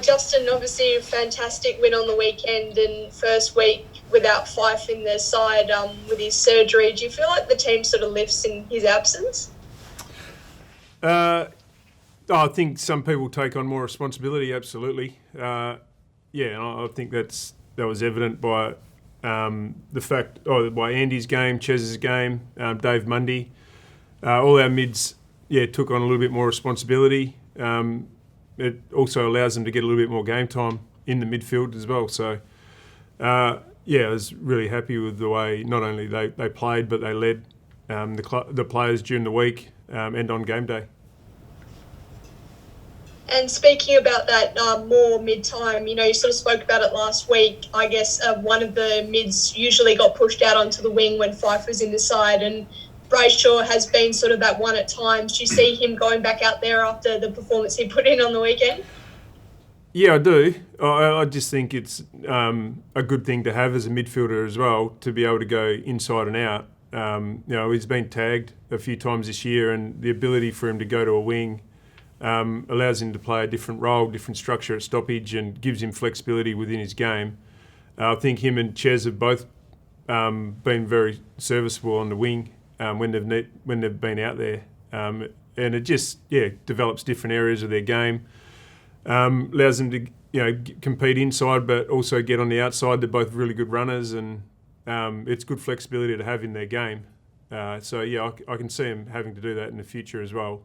Justin, obviously a fantastic win on the weekend and first week without Fife in their side with his surgery. Do you feel like the team sort of lifts in his absence? I think some people take on more responsibility, absolutely. I think that was evident by the fact, by Andy's game, Chez's game, Dave Mundy. All our mids, took on a little bit more responsibility. It also allows them to get a little bit more game time in the midfield as well. So, I was really happy with the way not only they played, but they led the players during the week and on game day. And speaking about that more mid-time, you sort of spoke about it last week. I guess one of the mids usually got pushed out onto the wing when Fife was in the side, and Brayshaw has been sort of that one at times. Do you see him going back out there after the performance he put in on the weekend? Yeah, I do. I just think it's a good thing to have as a midfielder as well, to be able to go inside and out. He's been tagged a few times this year, and the ability for him to go to a wing allows him to play a different role, different structure at stoppage, and gives him flexibility within his game. I think him and Chez have both been very serviceable on the wing when they've been out there, and it just develops different areas of their game, allows them to compete inside but also get on the outside. They're both really good runners, and it's good flexibility to have in their game. I can see them having to do that in the future as well.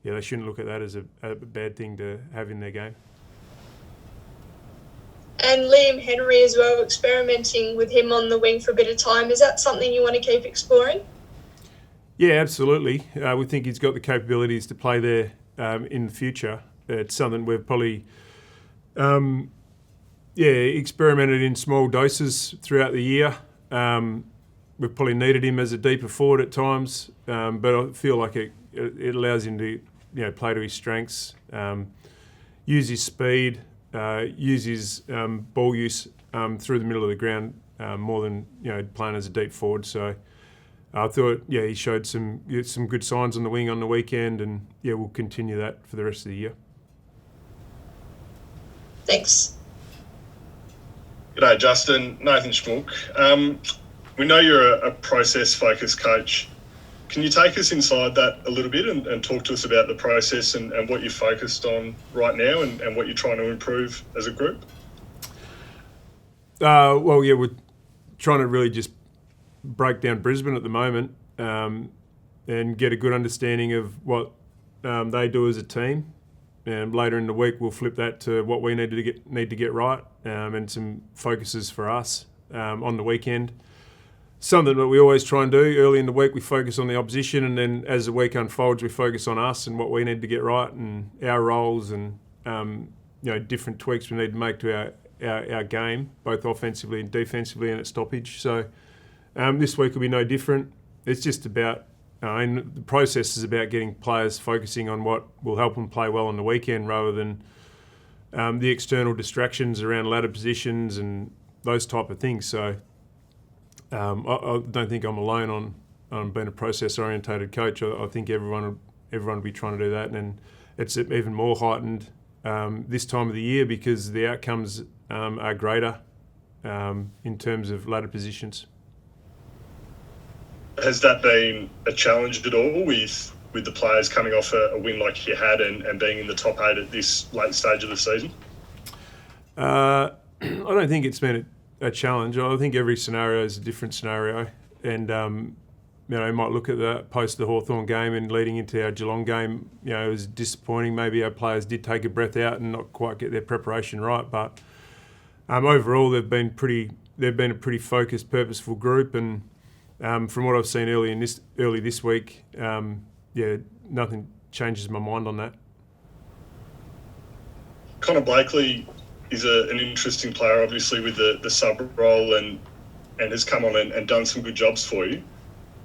They shouldn't look at that as a bad thing to have in their game. And Liam Henry as well, experimenting with him on the wing for a bit of time. Is that something you want to keep exploring? Yeah, absolutely. We think he's got the capabilities to play there in the future. It's something we've probably experimented in small doses throughout the year. We've probably needed him as a deeper forward at times, but I feel like it allows him to play to his strengths, use his speed, use his ball use through the middle of the ground more than playing as a deep forward. So I thought he showed some good signs on the wing on the weekend, and we'll continue that for the rest of the year. Thanks. G'day, Justin. Nathan Schmook. We know you're a process-focused coach. Can you take us inside that a little bit and talk to us about the process and what you're focused on right now and what you're trying to improve as a group? We're trying to really just break down Brisbane at the moment and get a good understanding of what they do as a team. And later in the week, we'll flip that to what we need to get right and some focuses for us on the weekend. Something that we always try and do. Early in the week, we focus on the opposition, and then as the week unfolds, we focus on us and what we need to get right and our roles and different tweaks we need to make to our game, both offensively and defensively and at stoppage. So this week will be no different. It's just about the process is about getting players focusing on what will help them play well on the weekend rather than the external distractions around ladder positions and those type of things. So I don't think I'm alone on being a process-orientated coach. I think everyone will be trying to do that, and it's even more heightened this time of the year because the outcomes are greater in terms of ladder positions. Has that been a challenge at all with the players coming off a win like you had and being in the top 8 at this late stage of the season? I don't think it's been a challenge. I think every scenario is a different scenario, and you might look at the post the Hawthorn game and leading into our Geelong game. It was disappointing. Maybe our players did take a breath out and not quite get their preparation right, but overall they've been a pretty focused, purposeful group, and from what I've seen early this week, nothing changes my mind on that. Connor Blakely is an interesting player, obviously, with the sub role and has come on and done some good jobs for you.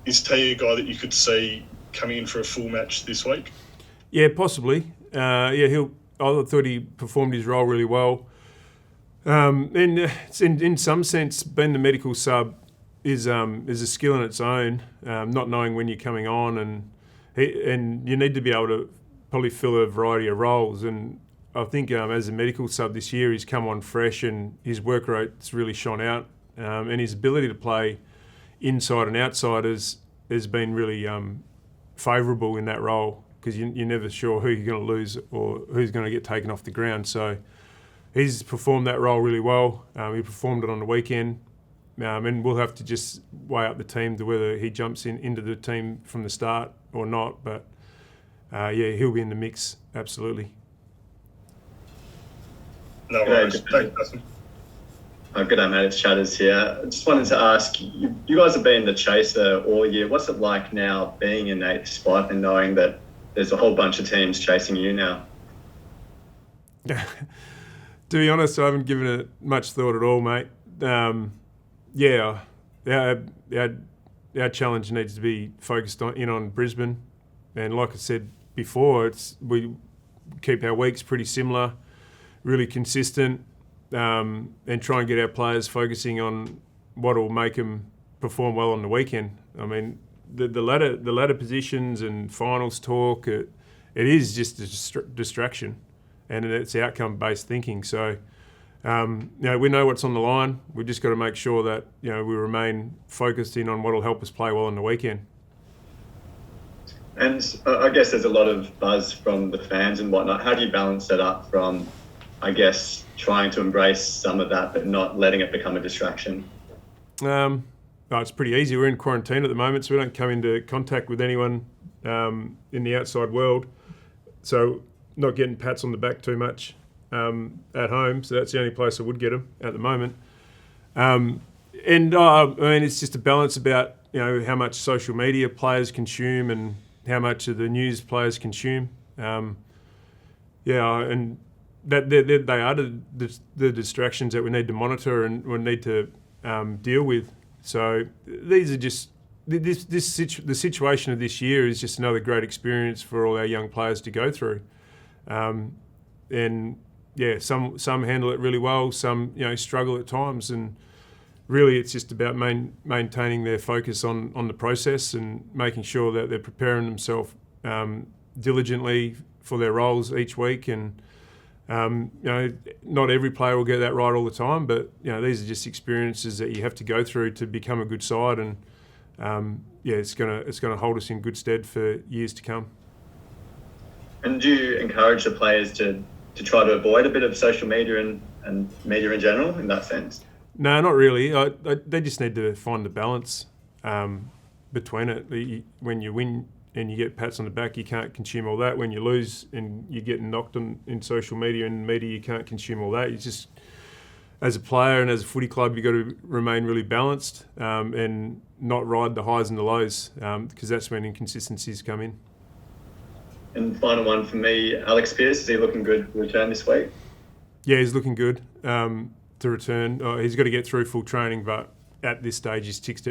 Is T a guy that you could see coming in for a full match this week? Yeah, possibly. I thought he performed his role really well. And in some sense, being the medical sub is a skill in its own. Not knowing when you're coming on, and you need to be able to probably fill a variety of roles. And I think as a medical sub this year, he's come on fresh and his work rate's really shone out, and his ability to play inside and outside has been really favourable in that role, because you're never sure who you're going to lose or who's going to get taken off the ground. So he's performed that role really well. He performed it on the weekend, and we'll have to just weigh up the team to whether he jumps into the team from the start or not. But he'll be in the mix, absolutely. No worries. Thanks, Justin. Good day, mate. It's Chatters here. I just wanted to ask, you guys have been the chaser all year. What's it like now being in 8th spot and knowing that there's a whole bunch of teams chasing you now? To be honest, I haven't given it much thought at all, mate. Our challenge needs to be focused on Brisbane. And like I said before, we keep our weeks pretty similar, really consistent, and try and get our players focusing on what will make them perform well on the weekend. I mean, the ladder positions and finals talk, it is just a distraction, and it's outcome-based thinking. So, we know what's on the line. We've just got to make sure that we remain focused in on what will help us play well on the weekend. And I guess there's a lot of buzz from the fans and whatnot. How do you balance that up from, I guess, trying to embrace some of that but not letting it become a distraction? It's pretty easy. We're in quarantine at the moment, so we don't come into contact with anyone in the outside world. So not getting pats on the back too much at home. So that's the only place I would get them at the moment. It's just a balance about how much social media players consume and how much of the news players consume. And that they are the distractions that we need to monitor and we need to deal with. So these are just the situation of this year is just another great experience for all our young players to go through. Some handle it really well, some struggle at times, and really it's just about maintaining their focus on the process and making sure that they're preparing themselves diligently for their roles each week. And not every player will get that right all the time, but these are just experiences that you have to go through to become a good side, and it's gonna hold us in good stead for years to come. And do you encourage the players to try to avoid a bit of social media and media in general in that sense? No, not really. They just need to find the balance between it. When you win and you get pats on the back, you can't consume all that. When you lose and you're getting knocked on in social media and media, you can't consume all that. You just, as a player and as a footy club, you've got to remain really balanced and not ride the highs and the lows, because that's when inconsistencies come in. And final one for me, Alex Pearce, is he looking good to return this week? Yeah, he's looking good to return. He's got to get through full training, but at this stage he's ticked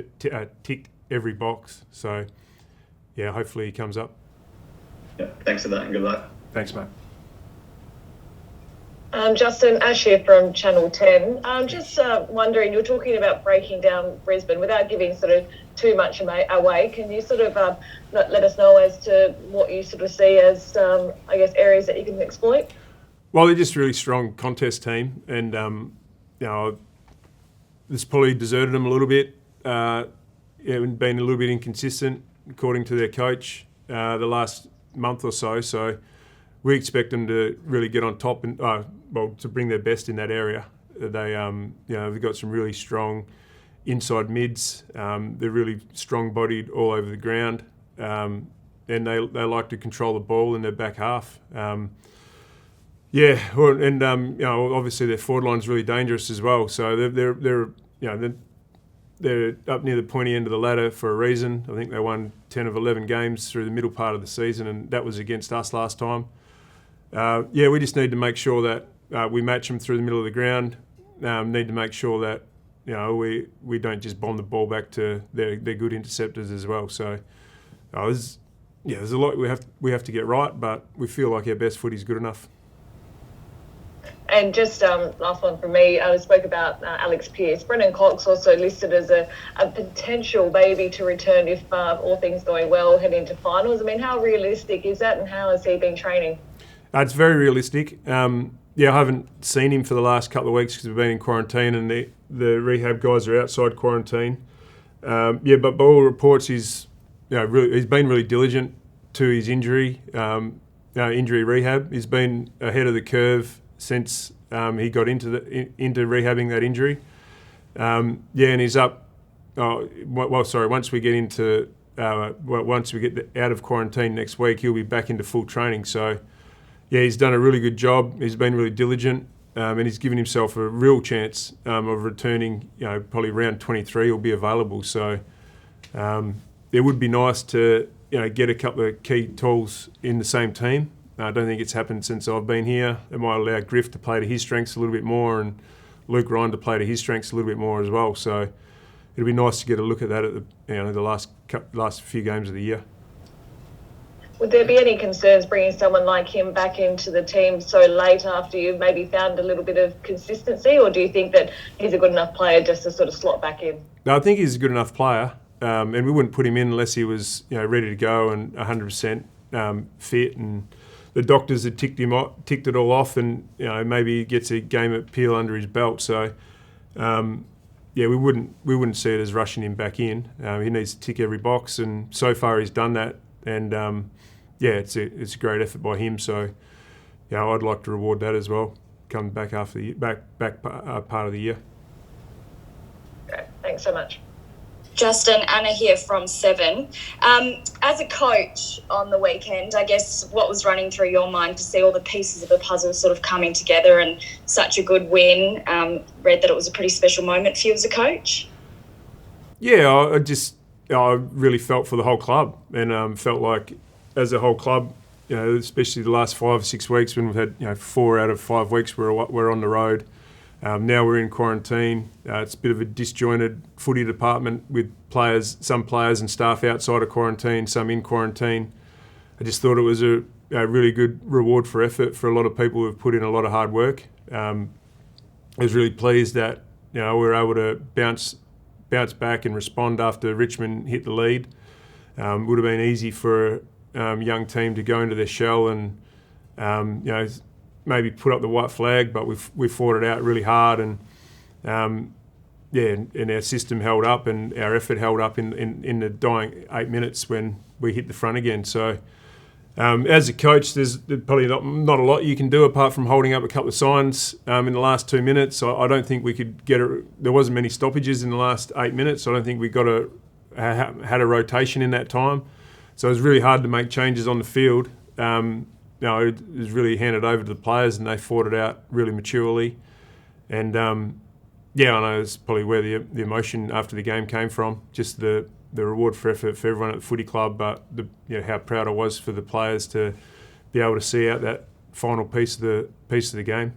every box. So, yeah, hopefully he comes up. Yeah, thanks for that and good luck. Thanks, mate. Justin, Ash here from Channel 10. Just wondering, you were talking about breaking down Brisbane without giving sort of too much away. Can you sort of let us know as to what you sort of see as, areas that you can exploit? Well, they're just a really strong contest team, and this probably deserted them a little bit. Been a little bit inconsistent, according to their coach, the last month or so. So we expect them to really get on top and to bring their best in that area. They've got some really strong inside mids. They're really strong-bodied all over the ground, and they like to control the ball in their back half. Obviously their forward line's really dangerous as well. So they're up near the pointy end of the ladder for a reason. I think they won 10 of 11 games through the middle part of the season, and that was against us last time. We just need to make sure that we match them through the middle of the ground. Need to make sure that we don't just bomb the ball back to their good interceptors as well. So there's a lot we have to get right, but we feel like our best footy's good enough. And just last one from me, I spoke about Alex Pearce. Brendan Cox also listed as a potential baby to return if all things going well, head into finals. I mean, how realistic is that, and how has he been training? It's very realistic. I haven't seen him for the last couple of weeks because we've been in quarantine and the rehab guys are outside quarantine. But by all reports, he's been really diligent to his injury rehab. He's been ahead of the curve since he got into rehabbing that injury. And he's up. Once we get out of quarantine next week, he'll be back into full training. So, he's done a really good job. He's been really diligent, and he's given himself a real chance of returning. Probably round 23 will be available. So, it would be nice to get a couple of key tools in the same team. I don't think it's happened since I've been here. It might allow Griff to play to his strengths a little bit more, and Luke Ryan to play to his strengths a little bit more as well. So, it'll be nice to get a look at that at the last few games of the year. Would there be any concerns bringing someone like him back into the team so late after you've maybe found a little bit of consistency, or do you think that he's a good enough player just to sort of slot back in? No, I think he's a good enough player, and we wouldn't put him in unless he was ready to go and 100% fit. And the doctors had ticked it all off, and maybe he gets a game at Peel under his belt. So. We wouldn't see it as rushing him back in. He needs to tick every box, and so far he's done that. And it's a great effort by him. So I'd like to reward that as well. Come back after the part of the year. Okay, thanks so much. Justin, Anna here from 7. As a coach on the weekend, I guess what was running through your mind to see all the pieces of the puzzle sort of coming together and such a good win? Read that it was a pretty special moment for you as a coach. Yeah, I really felt for the whole club, and felt like as a whole club, especially the last 5 or 6 weeks when we've had 4 out of 5 weeks we're on the road. Now we're in quarantine. It's a bit of a disjointed footy department with some players and staff outside of quarantine, some in quarantine. I just thought it was a really good reward for effort for a lot of people who have put in a lot of hard work. I was really pleased that we were able to bounce back and respond after Richmond hit the lead. Would have been easy for a young team to go into their shell and maybe put up the white flag, but we fought it out really hard, and our system held up and our effort held up in the dying 8 minutes when we hit the front again. So as a coach, there's probably not a lot you can do apart from holding up a couple of signs in the last 2 minutes. I don't think we could get it. There wasn't many stoppages in the last 8 minutes. So I don't think we had a rotation in that time. So it was really hard to make changes on the field. It was really handed over to the players, and they fought it out really maturely. And I know it's probably where the emotion after the game came from. Just the reward for effort for everyone at the footy club, but how proud I was for the players to be able to see out that final piece of the game.